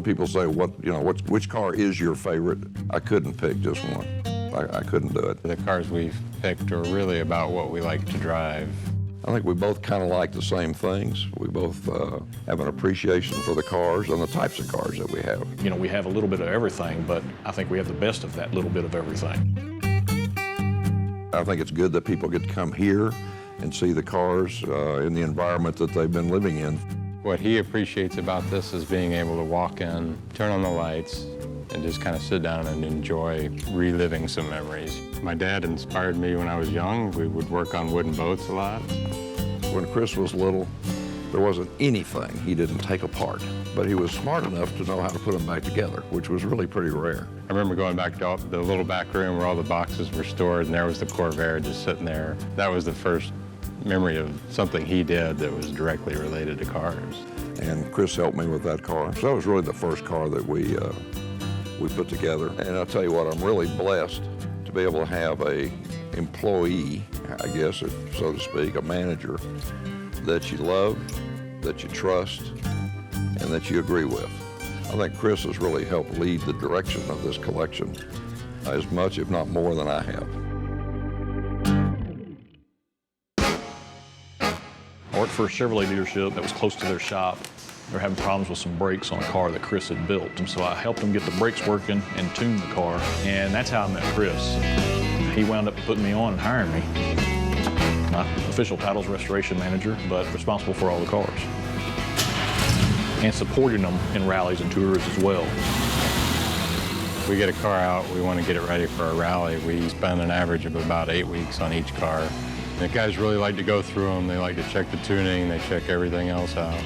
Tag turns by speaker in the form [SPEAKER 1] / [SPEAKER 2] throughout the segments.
[SPEAKER 1] people say, which car is your favorite? I couldn't pick just one. I couldn't do it.
[SPEAKER 2] The cars we've picked are really about what we like to drive.
[SPEAKER 1] I think we both kind of like the same things. We both have an appreciation for the cars and the types of cars that we have.
[SPEAKER 3] You know, we have a little bit of everything, but I think we have the best of that little bit of everything.
[SPEAKER 1] I think it's good that people get to come here and see the cars in the environment that they've been living in.
[SPEAKER 2] What he appreciates about this is being able to walk in, turn on the lights, and just kind of sit down and enjoy reliving some memories. My dad inspired me when I was young. We would work on wooden boats a lot.
[SPEAKER 1] When Chris was little, there wasn't anything he didn't take apart, but he was smart enough to know how to put them back together, which was really pretty rare.
[SPEAKER 2] I remember going back to the little back room where all the boxes were stored, and there was the Corvair just sitting there. That was the first memory of something he did that was directly related to cars.
[SPEAKER 1] And Chris helped me with that car. So that was really the first car that we put together. And I'll tell you what, I'm really blessed to be able to have a employee, I guess, so to speak, a manager that you love, that you trust, and that you agree with. I think Chris has really helped lead the direction of this collection as much, if not more, than I have.
[SPEAKER 3] I worked for a Chevrolet dealership that was close to their shop. They were having problems with some brakes on a car that Chris had built. And so I helped him get the brakes working and tune the car. And that's how I met Chris. He wound up putting me on and hiring me. My official title is restoration manager, but responsible for all the cars. And supporting them in rallies and tours as well.
[SPEAKER 2] We get a car out, we want to get it ready for a rally. We spend an average of about 8 weeks on each car. The guys really like to go through them. They like to check the tuning, they check everything else out.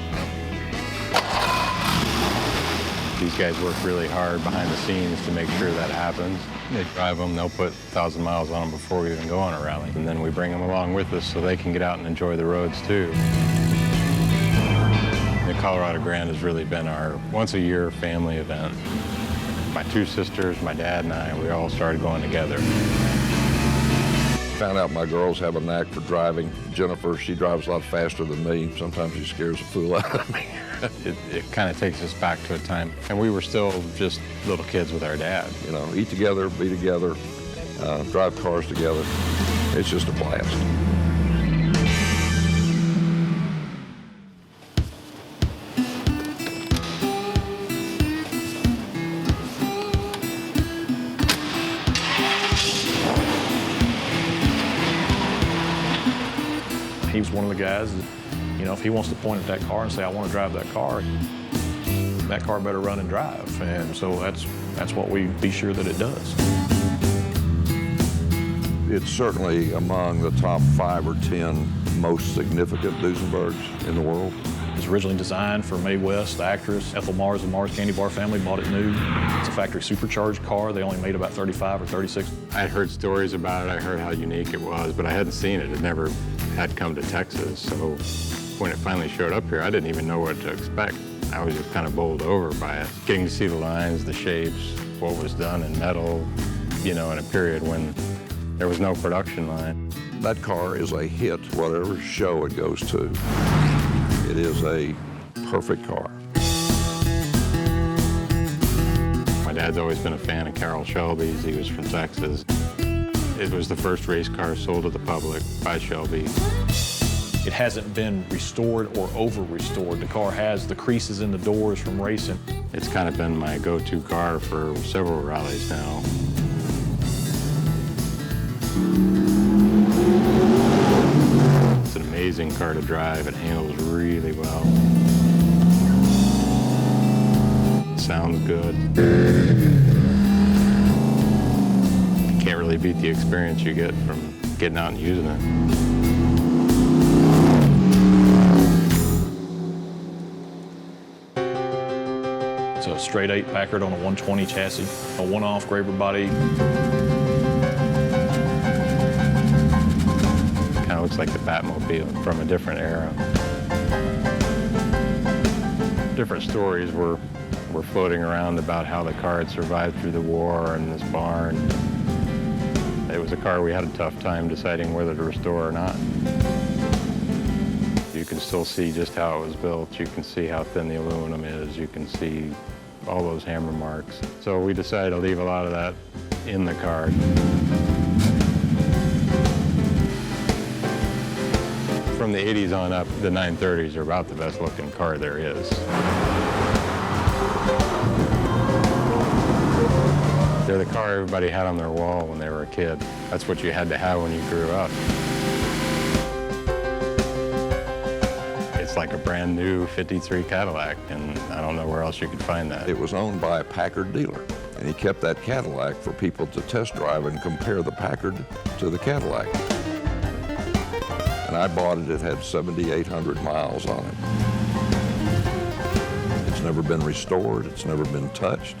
[SPEAKER 2] These guys work really hard behind the scenes to make sure that happens. They drive them, they'll put 1,000 miles on them before we even go on a rally. And then we bring them along with us so they can get out and enjoy the roads too. The Colorado Grand has really been our once-a-year family event. My two sisters, my dad, and I, we all started going together.
[SPEAKER 1] Found out my girls have a knack for driving. Jennifer, she drives a lot faster than me. Sometimes she scares the fool out of me.
[SPEAKER 2] It kind of takes us back to a time, and we were still just little kids with our dad.
[SPEAKER 1] You know, eat together, be together, drive cars together. It's just a blast.
[SPEAKER 3] He was one of the guys that, you know, if he wants to point at that car and say, I want to drive that car better run and drive. And so that's what we be sure that it does.
[SPEAKER 1] It's certainly among the top 5 or 10 most significant Duesenbergs in the world.
[SPEAKER 3] It was originally designed for Mae West, the actress. Ethel Mars and Mars Candy Bar family bought it new. It's a factory supercharged car. They only made about 35 or 36.
[SPEAKER 2] I heard stories about it. I heard how unique it was, but I hadn't seen it. It never had come to Texas. So when it finally showed up here, I didn't even know what to expect. I was just kind of bowled over by it. Getting to see the lines, the shapes, what was done in metal, you know, in a period when there was no production line.
[SPEAKER 1] That car is a hit, whatever show it goes to. It is a perfect car.
[SPEAKER 2] My dad's always been a fan of Carroll Shelby's. He was from Texas. It was the first race car sold to the public by Shelby.
[SPEAKER 3] It hasn't been restored or over-restored. The car has the creases in the doors from racing.
[SPEAKER 2] It's kind of been my go-to car for several rallies now. It's an amazing car to drive. It handles really well. It sounds good. Can't really beat the experience you get from getting out and using it.
[SPEAKER 3] It's a straight 8 Packard on a 120 chassis, a one-off Graber body.
[SPEAKER 2] Kind of looks like the Batmobile from a different era. Different stories were floating around about how the car had survived through the war in this barn. It was a car we had a tough time deciding whether to restore or not. You can still see just how it was built. You can see how thin the aluminum is. You can see all those hammer marks. So we decided to leave a lot of that in the car. From the 80s on up, the 930s are about the best looking car there is. They're the car everybody had on their wall when they were a kid. That's what you had to have when you grew up. It's like a brand new 53 Cadillac, and I don't know where else you could find that.
[SPEAKER 1] It was owned by a Packard dealer, and he kept that Cadillac for people to test drive and compare the Packard to the Cadillac. And I bought it, it had 7,800 miles on it. It's never been restored, it's never been touched.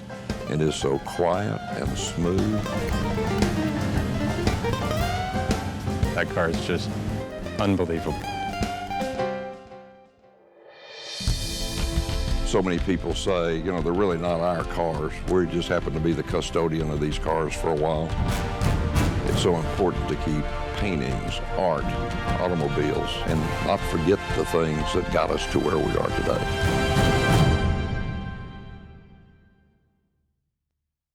[SPEAKER 1] It is so quiet and smooth.
[SPEAKER 2] That car is just unbelievable.
[SPEAKER 1] So many people say, you know, they're really not our cars. We just happen to be the custodian of these cars for a while. It's so important to keep paintings, art, automobiles, and not forget the things that got us to where we are today.